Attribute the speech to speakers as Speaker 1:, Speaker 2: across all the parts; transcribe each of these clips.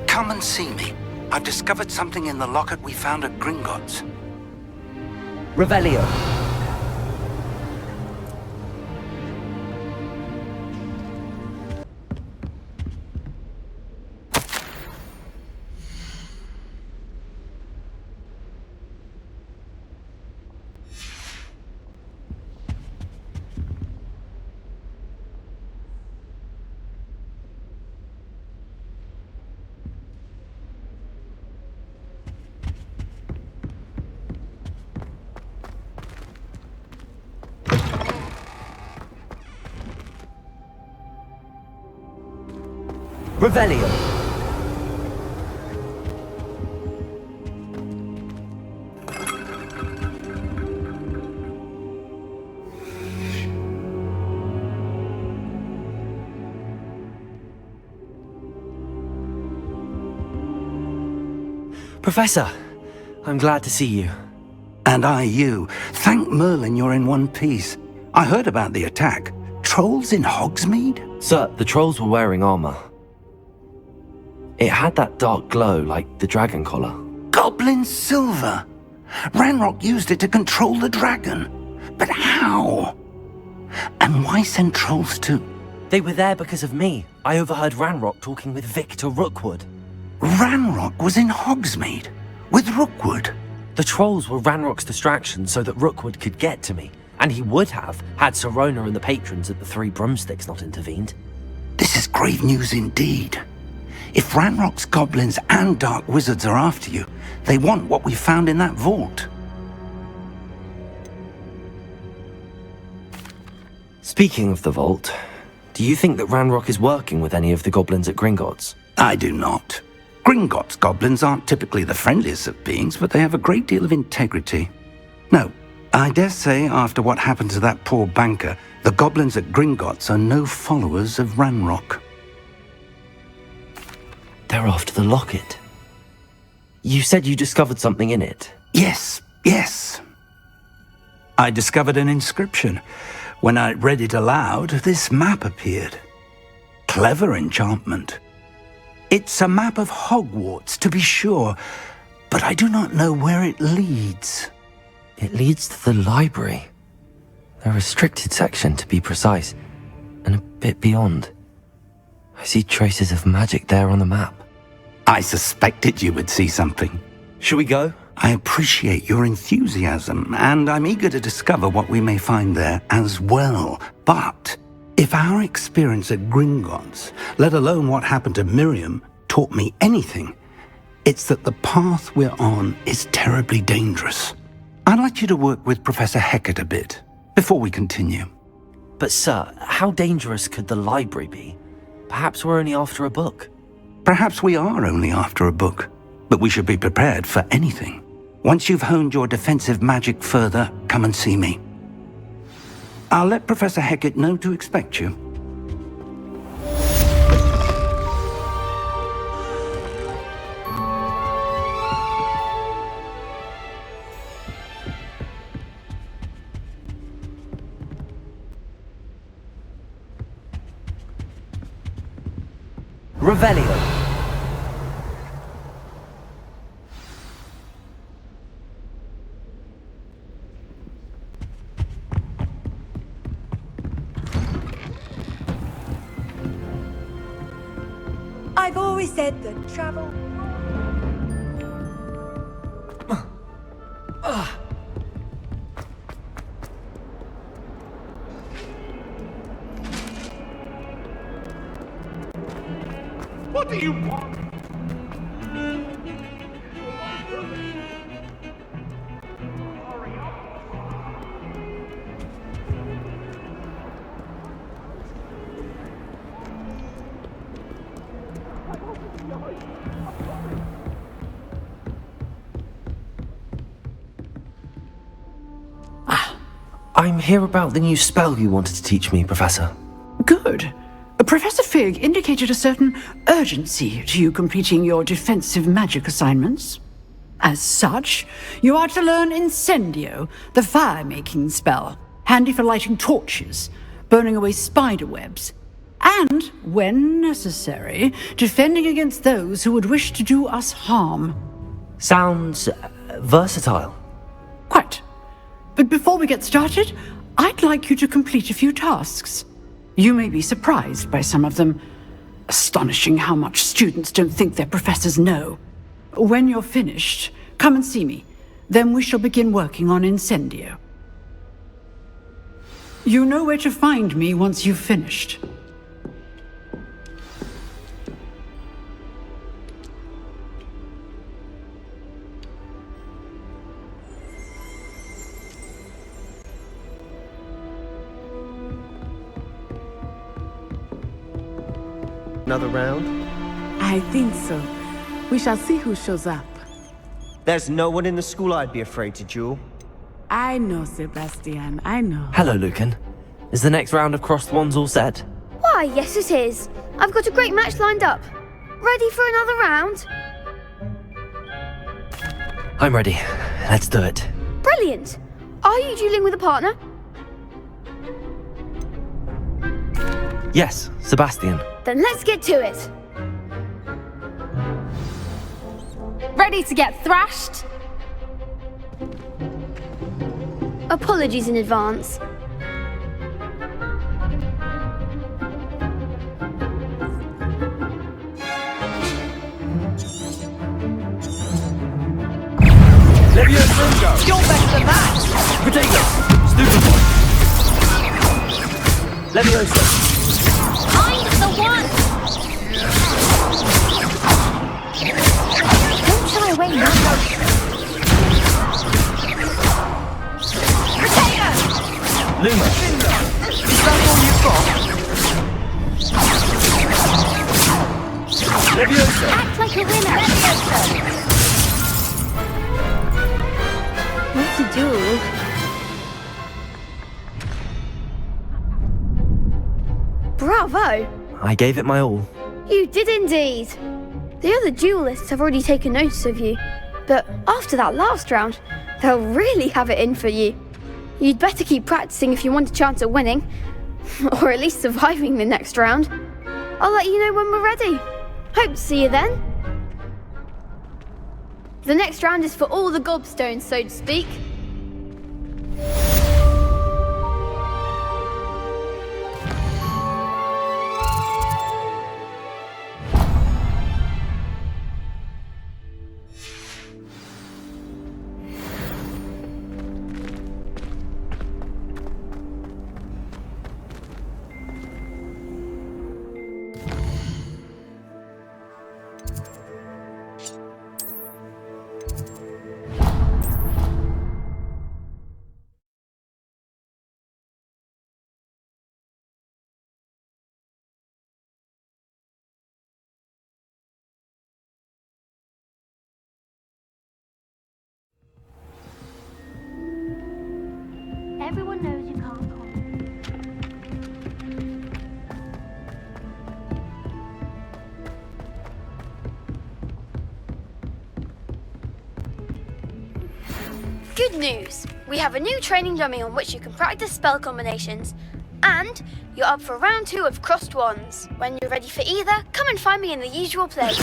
Speaker 1: Come and see me. I've discovered something in the locket we found at Gringotts.
Speaker 2: Revelio. Revelio. Professor, I'm glad to see you.
Speaker 1: And I you. Thank Merlin you're in one piece. I heard about the attack. Trolls in Hogsmeade?
Speaker 2: Sir, the trolls were wearing armor. It had that dark glow like the dragon collar.
Speaker 1: Goblin silver! Ranrock used it to control the dragon. But how? And why send trolls to...
Speaker 2: They were there because of me. I overheard Ranrock talking with Victor Rookwood.
Speaker 1: Ranrock was in Hogsmeade? With Rookwood?
Speaker 2: The trolls were Ranrock's distraction so that Rookwood could get to me. And he would have, had Sirona and the patrons at the Three Broomsticks not intervened.
Speaker 1: This is grave news indeed. If Ranrock's goblins and dark wizards are after you, they want what we found in that vault.
Speaker 2: Speaking of the vault, do you think that Ranrock is working with any of the goblins at Gringotts?
Speaker 1: I do not. Gringotts goblins aren't typically the friendliest of beings, but they have a great deal of integrity. No, I dare say after what happened to that poor banker, the goblins at Gringotts are no followers of Ranrock.
Speaker 2: They're after the locket. You said you discovered something in it.
Speaker 1: Yes. I discovered an inscription. When I read it aloud, this map appeared. Clever enchantment. It's a map of Hogwarts, to be sure, but I do not know where it leads.
Speaker 2: It leads to the library. A restricted section, to be precise, and a bit beyond. I see traces of magic there on the map.
Speaker 1: I suspected you would see something.
Speaker 2: Shall we go?
Speaker 1: I appreciate your enthusiasm, and I'm eager to discover what we may find there as well. But if our experience at Gringotts, let alone what happened to Miriam, taught me anything, it's that the path we're on is terribly dangerous. I'd like you to work with Professor Hecat a bit before we continue.
Speaker 2: But sir, how dangerous could the library be? Perhaps we're only after a book.
Speaker 1: Perhaps we are only after a book, but we should be prepared for anything. Once you've honed your defensive magic further, come and see me. I'll let Professor Hecat know to expect you.
Speaker 2: Revelio.
Speaker 3: I've always said that travel...
Speaker 4: What do you want?
Speaker 2: I'm here about the new spell you wanted to teach me, Professor.
Speaker 5: Good. Professor Fig indicated a certain urgency to you completing your defensive magic assignments. As such, you are to learn Incendio, the fire-making spell. handy for lighting torches, burning away spider webs, and, when necessary, defending against those who would wish to do us harm.
Speaker 2: Sounds versatile.
Speaker 5: Quite. But before we get started, I'd like you to complete a few tasks. You may be surprised by some of them. Astonishing how much students don't think their professors know. When you're finished, come and see me. Then we shall begin working on Incendio. You know where to find me once you've finished.
Speaker 6: Another round?
Speaker 7: I think so. We shall see who shows up.
Speaker 6: There's no one in the school I'd be afraid to duel.
Speaker 7: I know, Sebastian, I know.
Speaker 2: Hello, Lucan. Is the next round of crossed wands all set?
Speaker 8: Why, yes it is. I've got a great match lined up. Ready for another round?
Speaker 2: I'm ready. Let's do it.
Speaker 8: Brilliant. Are you dueling with a partner?
Speaker 2: Yes, Sebastian.
Speaker 8: Then let's get to it. Ready to get thrashed? Apologies in advance.
Speaker 2: You're better than that! Potato! Stupid one! Leviosa!
Speaker 8: I'm the one! Don't shy away now. Potato!
Speaker 2: Luma!
Speaker 6: Is that all you've got?
Speaker 2: Leviosa!
Speaker 8: Act like a winner. Leviosa! What to do? Bravo!
Speaker 2: I gave it my all.
Speaker 8: You did indeed. The other duelists have already taken notice of you, but after that last round, they'll really have it in for you. You'd better keep practicing if you want a chance at winning, or at least surviving the next round. I'll let you know when we're ready. Hope to see you then. The next round is for all the gobstones, so to speak. Everyone knows you can't call. Good news! We have a new training dummy on which you can practice spell combinations. And you're up for round 2 of Crossed Wands. When you're ready for either, come and find me in the usual place.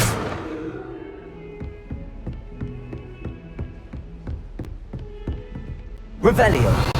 Speaker 2: Revelio!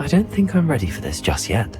Speaker 2: I don't think I'm ready for this just yet.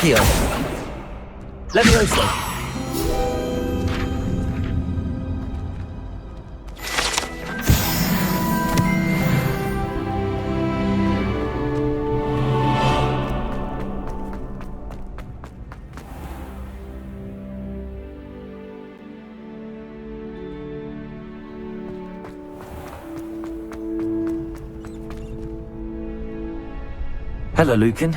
Speaker 2: Accio. Levioso. Hello, Lucan.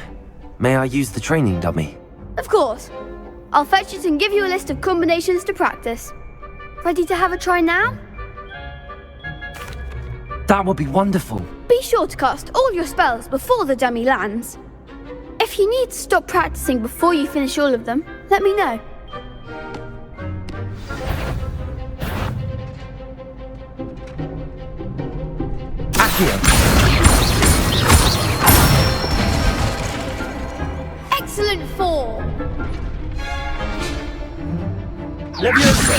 Speaker 2: May I use the training dummy?
Speaker 8: Of course. I'll fetch it and give you a list of combinations to practice. Ready to have a try now?
Speaker 2: That would be wonderful.
Speaker 8: Be sure to cast all your spells before the dummy lands. If you need to stop practicing before you finish all of them, let me know.
Speaker 2: Accio.
Speaker 8: Excellent form!
Speaker 6: Levioso.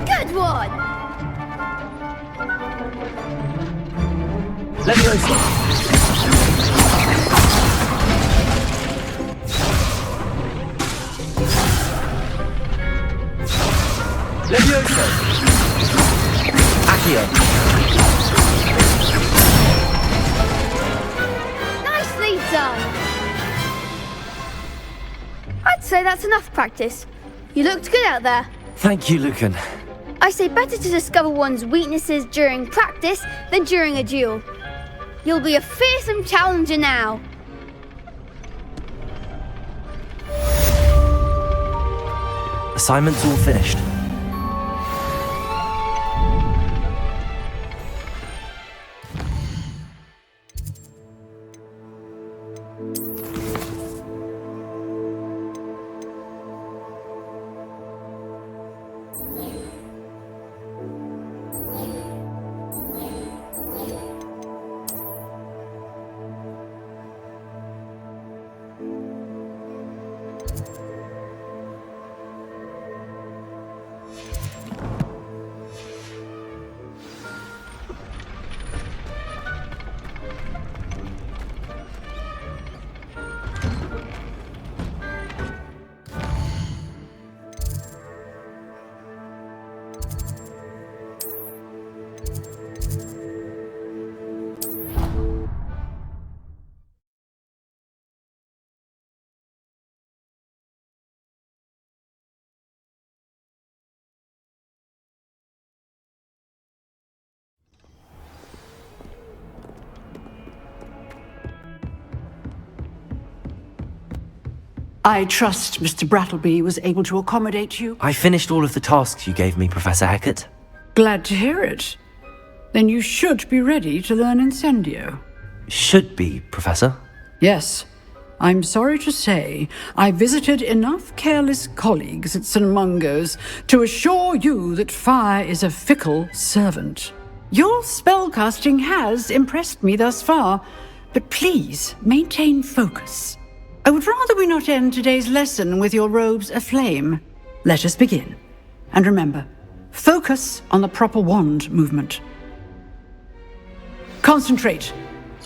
Speaker 8: Good one!
Speaker 6: Levioso. Levioso.
Speaker 2: Accio.
Speaker 8: Nicely done! I'd say that's enough practice. You looked good out there.
Speaker 2: Thank you, Lucan.
Speaker 8: I say better to discover one's weaknesses during practice than during a duel. You'll be a fearsome challenger now.
Speaker 2: Assignment's all finished.
Speaker 5: I trust Mr. Brattleby was able to accommodate you.
Speaker 2: I finished all of the tasks you gave me, Professor Hecat.
Speaker 5: Glad to hear it. Then you should be ready to learn Incendio.
Speaker 2: Should be, Professor.
Speaker 5: Yes. I'm sorry to say, I visited enough careless colleagues at St. Mungo's to assure you that fire is a fickle servant. Your spellcasting has impressed me thus far, but please maintain focus. I would rather we not end today's lesson with your robes aflame. Let us begin. And remember, focus on the proper wand movement. Concentrate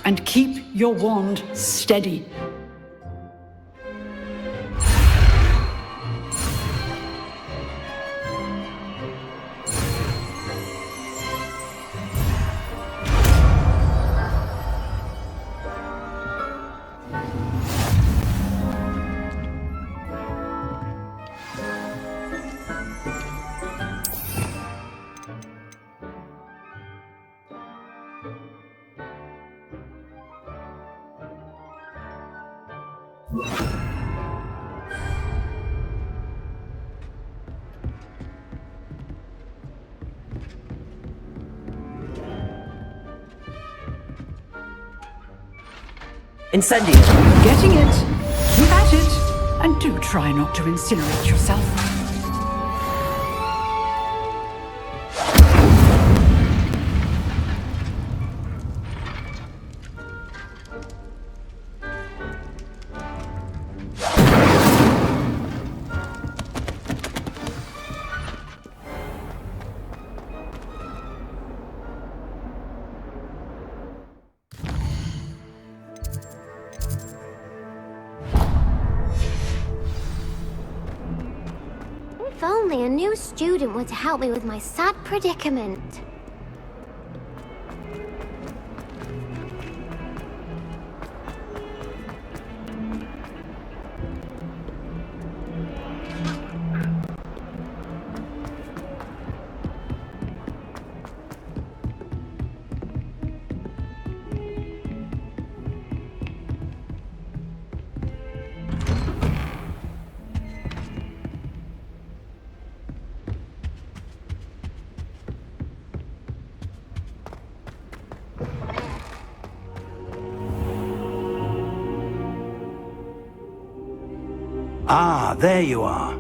Speaker 5: and keep your wand steady.
Speaker 2: Incendio!
Speaker 5: Getting it. Keep at it. And do try not to incinerate yourself.
Speaker 9: If only a new student were to help me with my sad predicament.
Speaker 1: Ah, there you are.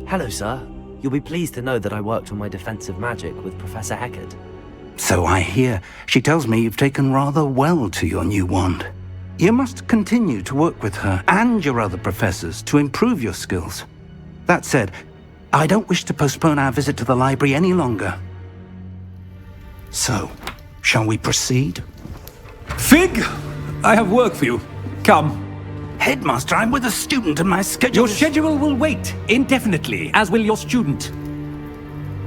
Speaker 2: Hello, sir. You'll be pleased to know that I worked on my defensive magic with Professor Heckard.
Speaker 1: So I hear. She tells me you've taken rather well to your new wand. You must continue to work with her and your other professors to improve your skills. That said, I don't wish to postpone our visit to the library any longer. So, shall we proceed?
Speaker 10: Fig! I have work for you. Come.
Speaker 1: Headmaster, I'm with a student and my schedule
Speaker 10: Your schedule will wait indefinitely, as will your student.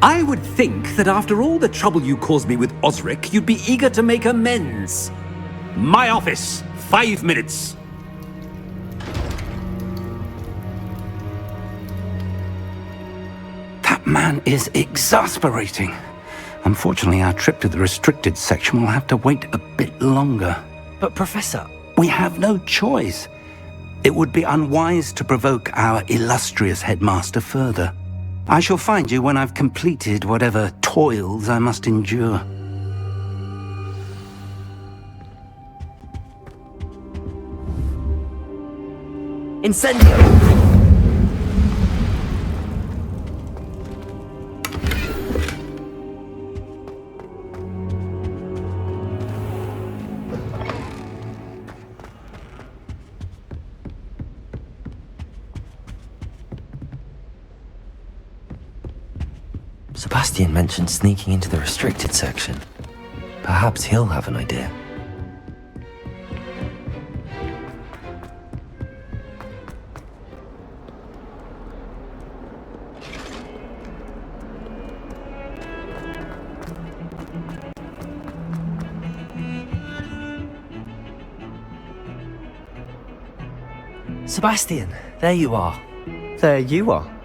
Speaker 10: I would think that after all the trouble you caused me with Osric, you'd be eager to make amends. My office, 5 minutes.
Speaker 1: That man is exasperating. Unfortunately, our trip to the restricted section will have to wait a bit longer.
Speaker 2: But Professor...
Speaker 1: We have no choice. It would be unwise to provoke our illustrious headmaster further. I shall find you when I've completed whatever toils I must endure.
Speaker 2: Incendio! Sebastian mentioned sneaking into the restricted section. Perhaps he'll have an idea. Sebastian, there you are.
Speaker 6: There you are.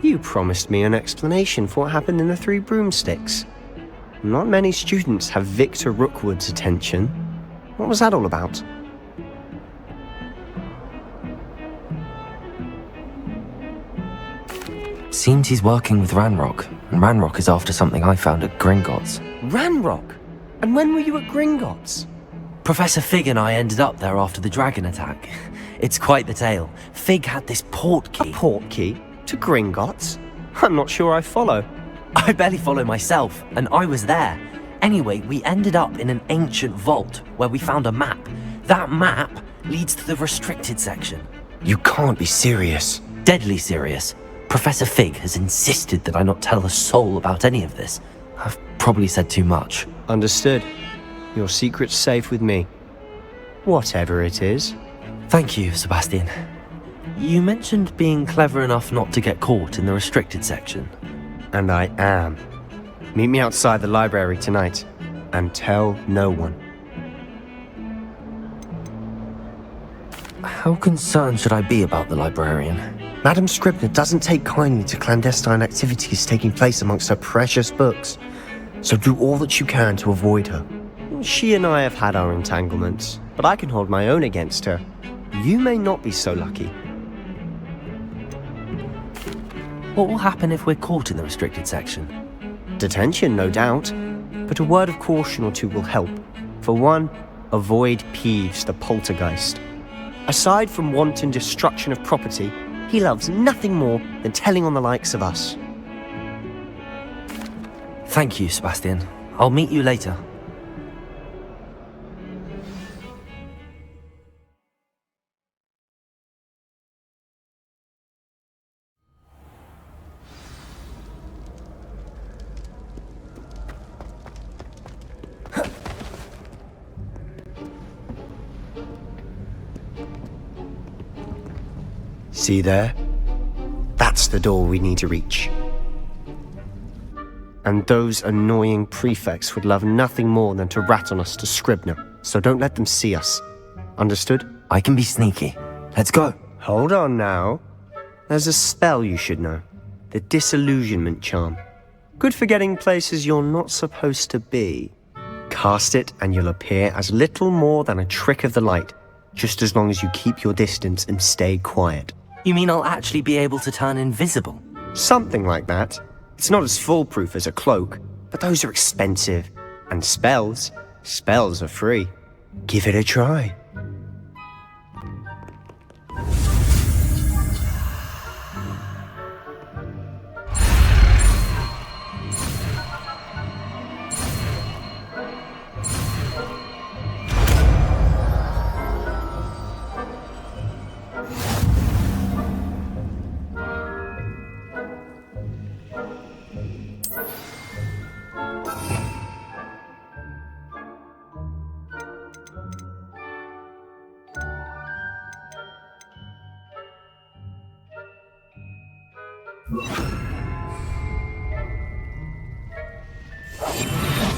Speaker 6: You promised me an explanation for what happened in the Three Broomsticks. Not many students have Victor Rookwood's attention. What was that all about?
Speaker 2: Seems he's working with Ranrock, and Ranrock is after something I found at Gringotts.
Speaker 6: Ranrock? And when were you at Gringotts?
Speaker 2: Professor Fig and I ended up there after the dragon attack. It's quite the tale. Fig had this port key.
Speaker 6: A port key? To Gringotts? I'm not sure I follow.
Speaker 2: I barely follow myself, and I was there. Anyway, we ended up in an ancient vault where we found a map. That map leads to the restricted section.
Speaker 6: You can't be serious.
Speaker 2: Deadly serious. Professor Fig has insisted that I not tell a soul about any of this. I've probably said too much.
Speaker 6: Understood. Your secret's safe with me. Whatever it is.
Speaker 2: Thank you, Sebastian. You mentioned being clever enough not to get caught in the restricted section.
Speaker 6: And I am. Meet me outside the library tonight, and tell no one.
Speaker 2: How concerned should I be about the librarian?
Speaker 6: Madam Scribner doesn't take kindly to clandestine activities taking place amongst her precious books, so do all that you can to avoid her. She and I have had our entanglements, but I can hold my own against her. You may not be so lucky.
Speaker 2: What will happen if we're caught in the restricted section?
Speaker 6: Detention, no doubt, but a word of caution or two will help. For one, avoid Peeves, the poltergeist. Aside from wanton destruction of property, he loves nothing more than telling on the likes of us.
Speaker 2: Thank you, Sebastian. I'll meet you later.
Speaker 6: See there? That's the door we need to reach. And those annoying prefects would love nothing more than to rat on us to Scribner, so don't let them see us. Understood?
Speaker 2: I can be sneaky. Let's go.
Speaker 6: Hold on now. There's a spell you should know. The Disillusionment Charm. Good for getting places you're not supposed to be. Cast it and you'll appear as little more than a trick of the light, just as long as you keep your distance and stay quiet.
Speaker 2: You mean I'll actually be able to turn invisible?
Speaker 6: Something like that. It's not as foolproof as a cloak, but those are expensive. And spells are free. Give it a try.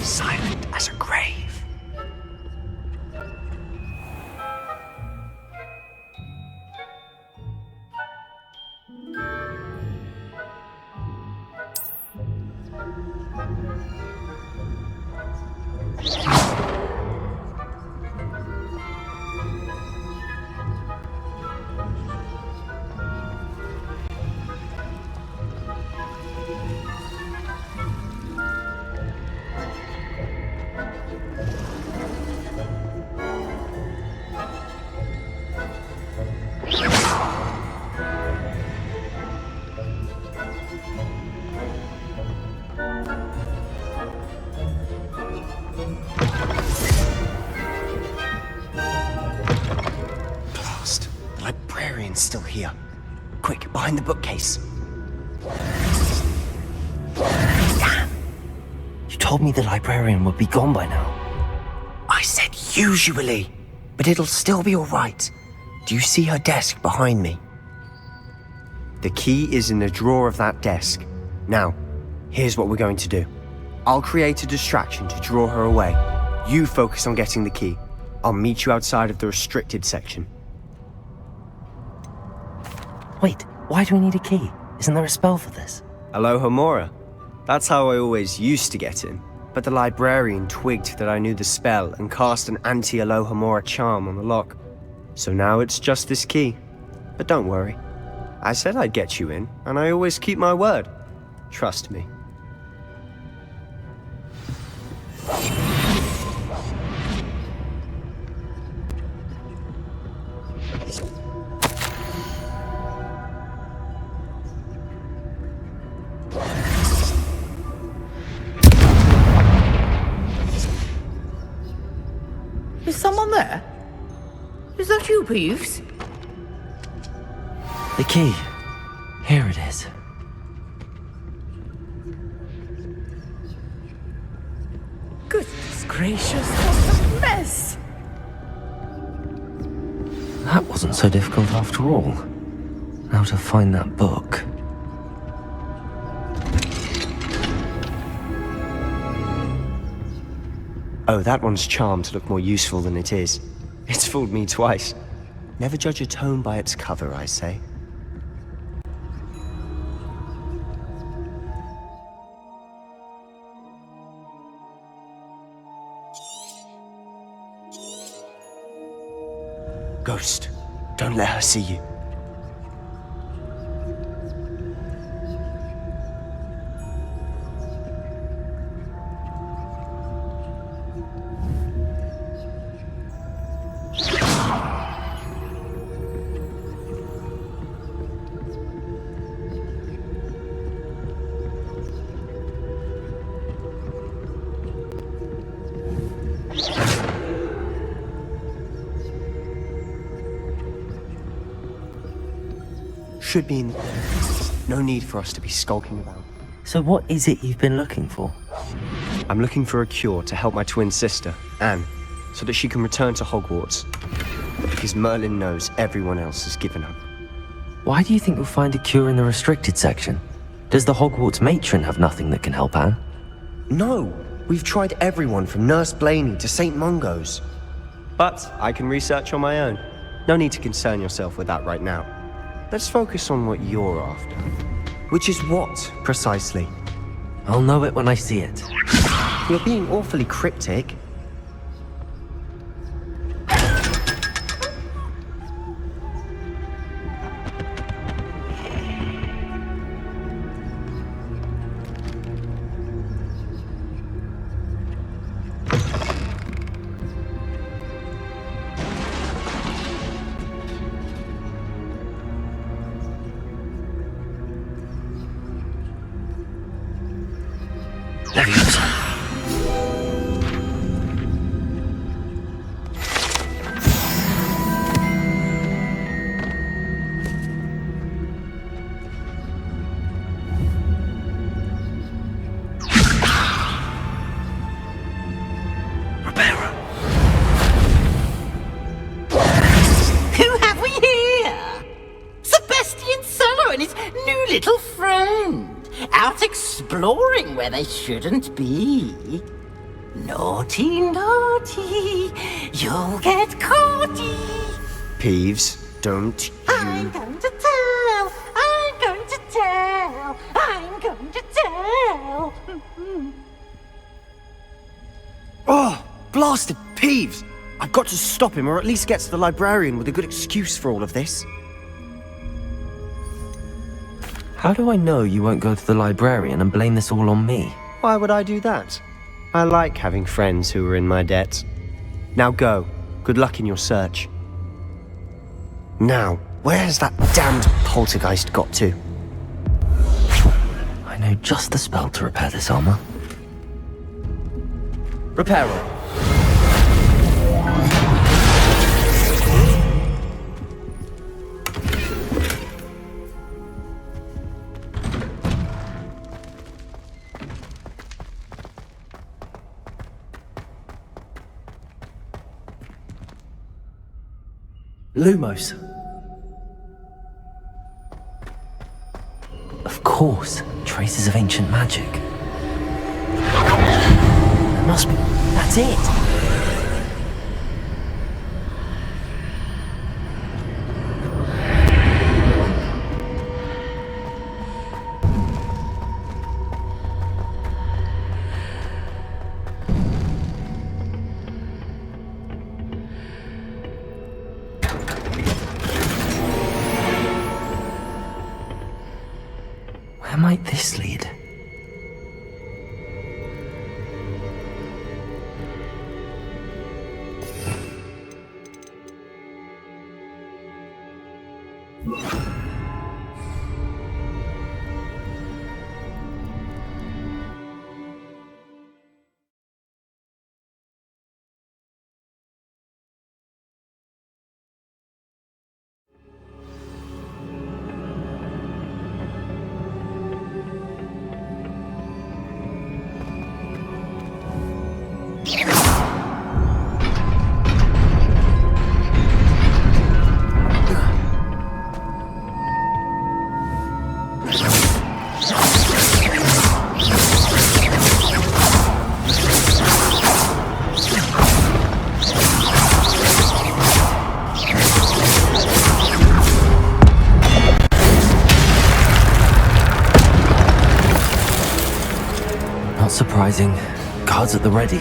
Speaker 6: Silent as a grave. Still here. Quick, behind the bookcase. Damn!
Speaker 2: You told me the librarian would be gone by now.
Speaker 6: I said usually, but it'll still be all right. Do you see her desk behind me? The key is in the drawer of that desk. Now, here's what we're going to do. I'll create a distraction to draw her away. You focus on getting the key. I'll meet you outside of the restricted section.
Speaker 2: Wait, why do we need a key? Isn't there a spell for this?
Speaker 6: Aloha Mora. That's how I always used to get in. But the librarian twigged that I knew the spell and cast an anti-Aloha Mora charm on the lock. So now it's just this key. But don't worry. I said I'd get you in, and I always keep my word. Trust me.
Speaker 7: Is someone there? Is that you, Peeves?
Speaker 2: The key. Here it is.
Speaker 7: Goodness gracious, what a mess!
Speaker 2: That wasn't so difficult after all. Now to find that book.
Speaker 6: Oh, that one's charmed to look more useful than it is. It's fooled me twice. Never judge a tome by its cover, I say. Ghost, don't let her see you. Should be in... No need for us to be skulking about.
Speaker 2: So what is it you've been looking for?
Speaker 6: I'm looking for a cure to help my twin sister, Anne, so that she can return to Hogwarts. Because Merlin knows everyone else has given up.
Speaker 2: Why do you think you'll find a cure in the restricted section? Does the Hogwarts matron have nothing that can help Anne?
Speaker 6: No, we've tried everyone from Nurse Blaney to St. Mungo's. But I can research on my own. No need to concern yourself with that right now. Let's focus on what you're after. Which is what, precisely?
Speaker 2: I'll know it when I see it.
Speaker 6: You're being awfully cryptic.
Speaker 2: Leviosa.
Speaker 11: Who have we here? Sebastian Solo and his new little friend. Out exploring where they shouldn't be. Naughty, naughty, you'll get caughty.
Speaker 6: Peeves, don't you...
Speaker 11: I'm going to tell, I'm going to tell, I'm going to tell.
Speaker 6: Oh, blasted Peeves! I've got to stop him, or at least get to the librarian with a good excuse for all of this.
Speaker 2: How do I know you won't go to the librarian and blame this all on me?
Speaker 6: Why would I do that? I like having friends who are in my debt. Now go. Good luck in your search. Now, where has that damned poltergeist got to?
Speaker 2: I know just the spell to repair this armor.
Speaker 6: Reparo.
Speaker 2: Lumos. Of course, traces of ancient magic. There must be. That's it! Where might this lead? Not surprising. Guards at the ready.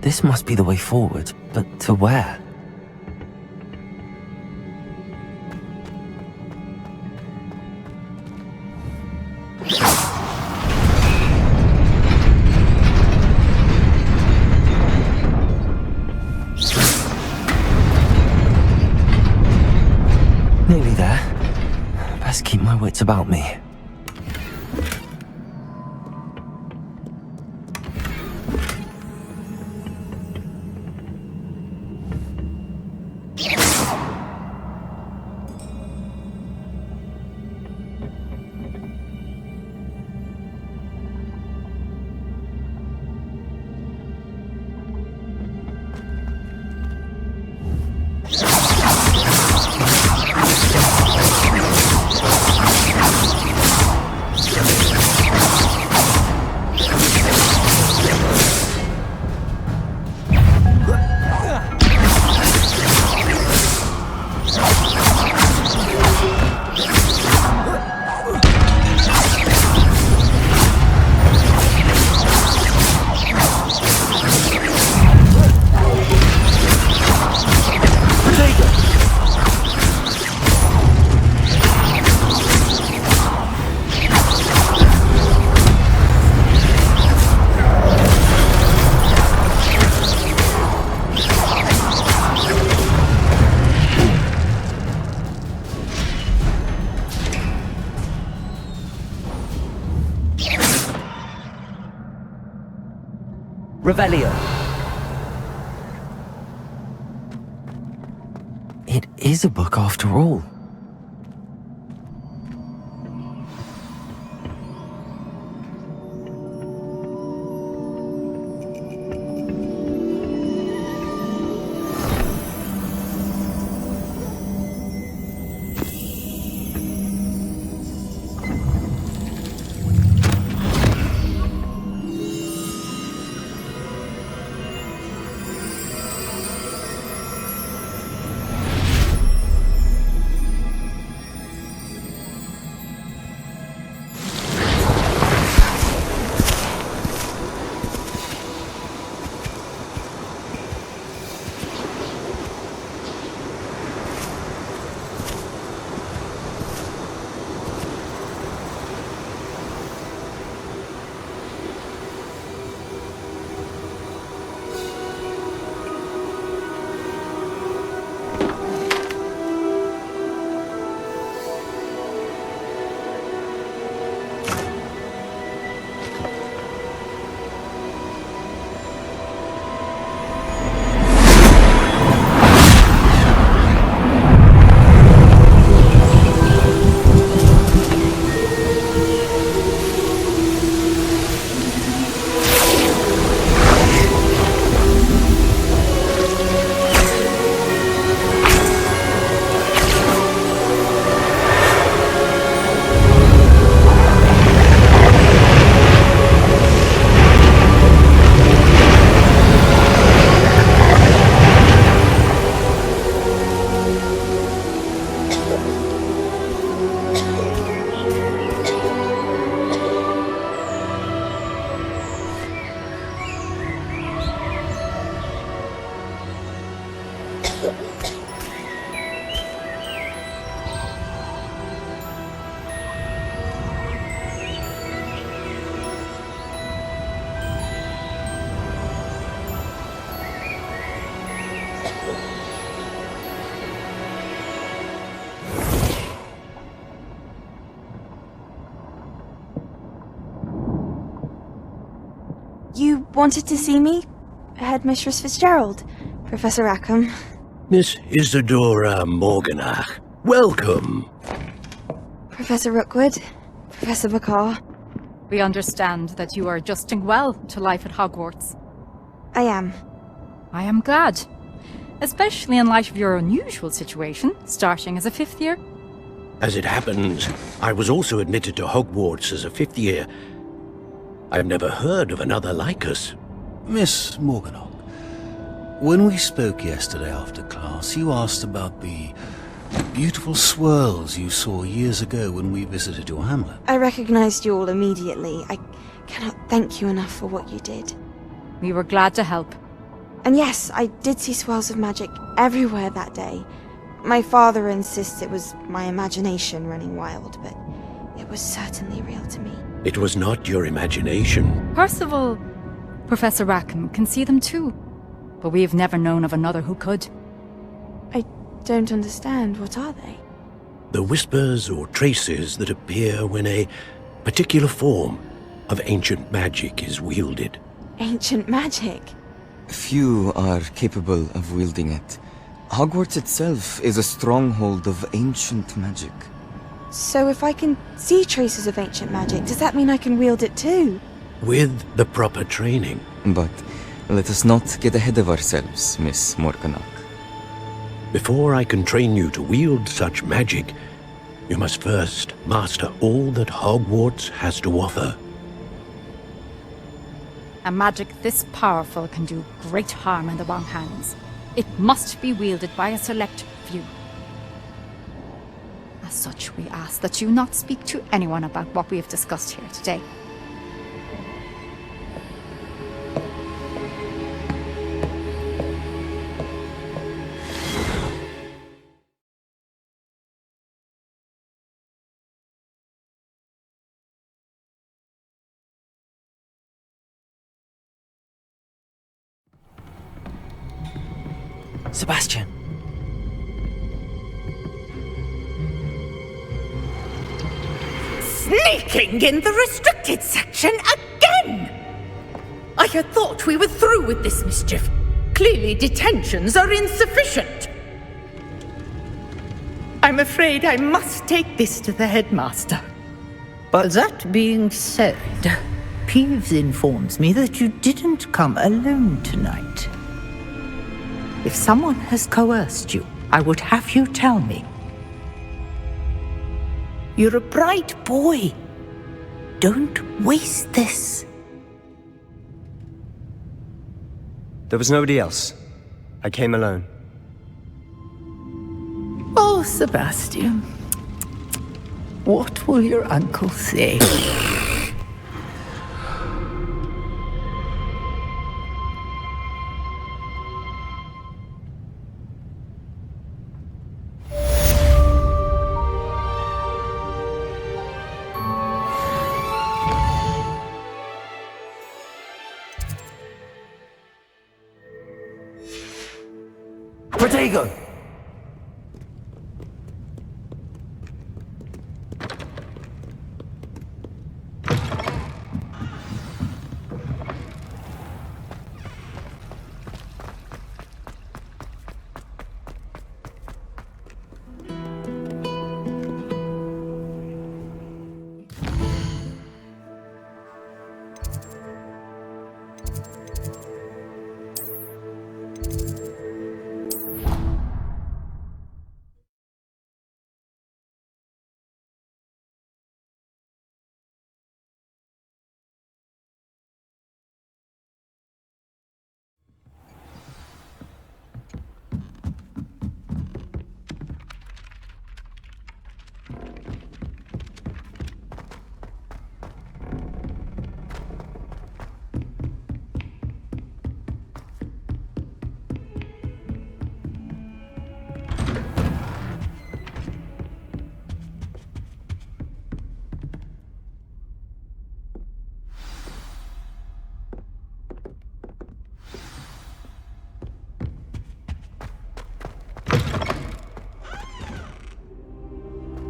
Speaker 2: This must be the way forward, but to where? Nearly there. Best keep my wits about me.
Speaker 12: Revelio.
Speaker 2: It is a book after all.
Speaker 13: You wanted to see me? Headmistress Fitzgerald? Professor Rackham?
Speaker 14: Miss Isadora Morganach, welcome.
Speaker 13: Professor Rookwood? Professor Bakar?
Speaker 15: We understand that you are adjusting well to life at Hogwarts.
Speaker 13: I am.
Speaker 15: I am glad. Especially in light of your unusual situation, starting as a 5th year.
Speaker 14: As it happens, I was also admitted to Hogwarts as a 5th year. I've never heard of another like us.
Speaker 16: Miss Morganach, when we spoke yesterday after class, you asked about the beautiful swirls you saw years ago when we visited your hamlet.
Speaker 13: I recognized you all immediately. I cannot thank you enough for what you did.
Speaker 15: We were glad to help.
Speaker 13: And yes, I did see swirls of magic everywhere that day. My father insists it was my imagination running wild, but it was certainly real to me.
Speaker 14: It was not your imagination.
Speaker 15: Percival, Professor Rackham can see them too. But we have never known of another who could.
Speaker 13: I don't understand. What are they?
Speaker 14: The whispers or traces that appear when a particular form of ancient magic is wielded.
Speaker 13: Ancient magic?
Speaker 2: Few are capable of wielding it. Hogwarts itself is a stronghold of ancient magic.
Speaker 13: So if I can see traces of ancient magic, does that mean I can wield it too?
Speaker 14: With the proper training.
Speaker 2: But let us not get ahead of ourselves, Miss Morganach.
Speaker 14: Before I can train you to wield such magic, you must first master all that Hogwarts has to offer.
Speaker 15: A magic this powerful can do great harm in the wrong hands. It must be wielded by a select few. As such, we ask that you not speak to anyone about what we have discussed here today.
Speaker 2: Sebastian.
Speaker 11: Sneaking in the restricted section again! I had thought we were through with this mischief. Clearly detentions are insufficient. I'm afraid I must take this to the headmaster.
Speaker 12: But that being said, Peeves informs me that you didn't come alone tonight. If someone has coerced you, I would have you tell me. You're a bright boy. Don't waste this.
Speaker 6: There was nobody else. I came alone.
Speaker 12: Oh, Sebastian. What will your uncle say?
Speaker 2: Protego!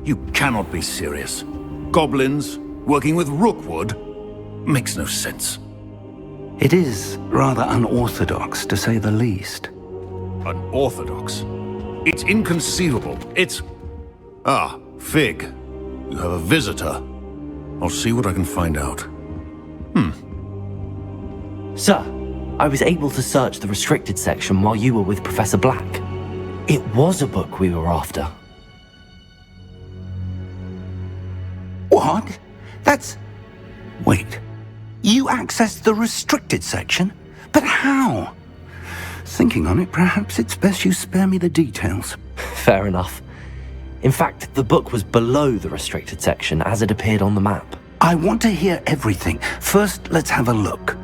Speaker 4: You cannot be serious. Goblins working with Rookwood makes no sense.
Speaker 1: It is rather unorthodox, to say the least.
Speaker 4: Unorthodox? It's inconceivable. It's... Ah, Fig. You have a visitor. I'll see what I can find out.
Speaker 2: Sir, I was able to search the restricted section while you were with Professor Black. It was a book we were after.
Speaker 1: What? That's... Wait. You accessed the restricted section? But how? Thinking on it, perhaps it's best you spare me the details.
Speaker 2: Fair enough. In fact, the book was below the restricted section as it appeared on the map.
Speaker 1: I want to hear everything. First, let's have a look.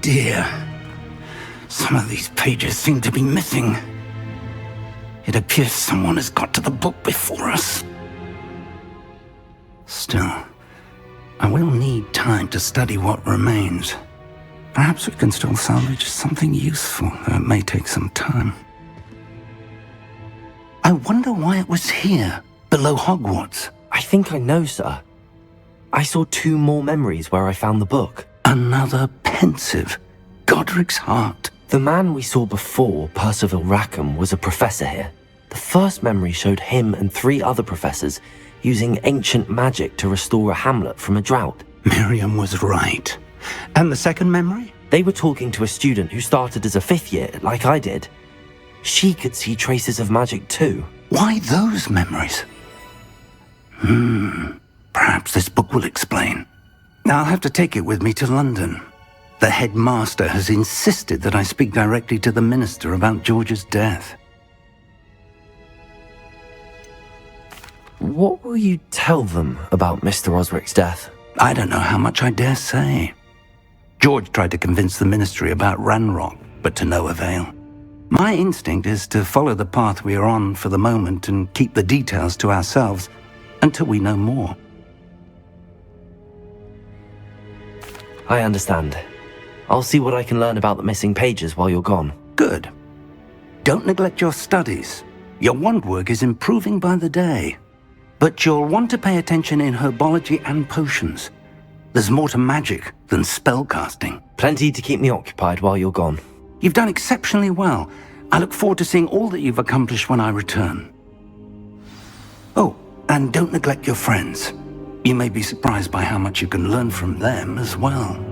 Speaker 1: dear. Some of these pages seem to be missing. It appears someone has got to the book before us. Still, I will need time to study what remains. Perhaps we can still salvage something useful, though it may take some time. I wonder why it was here, below Hogwarts.
Speaker 2: I think I know, sir. I saw 2 more memories where I found the book.
Speaker 1: Another pensive. Godric's heart.
Speaker 2: The man we saw before, Percival Rackham, was a professor here. The first memory showed him and 3 other professors using ancient magic to restore a hamlet from a drought.
Speaker 1: Miriam was right. And the second memory?
Speaker 2: They were talking to a student who started as a 5th year, like I did. She could see traces of magic too.
Speaker 1: Why those memories? Perhaps this book will explain. I'll have to take it with me to London. The headmaster has insisted that I speak directly to the minister about George's death.
Speaker 2: What will you tell them about Mr. Osric's death?
Speaker 1: I don't know how much I dare say. George tried to convince the ministry about Ranrock, but to no avail. My instinct is to follow the path we are on for the moment and keep the details to ourselves until we know more.
Speaker 2: I understand. I'll see what I can learn about the missing pages while you're gone.
Speaker 1: Good. Don't neglect your studies. Your wand work is improving by the day. But you'll want to pay attention in herbology and potions. There's more to magic than spellcasting.
Speaker 2: Plenty to keep me occupied while you're gone.
Speaker 1: You've done exceptionally well. I look forward to seeing all that you've accomplished when I return. Oh, and don't neglect your friends. You may be surprised by how much you can learn from them as well.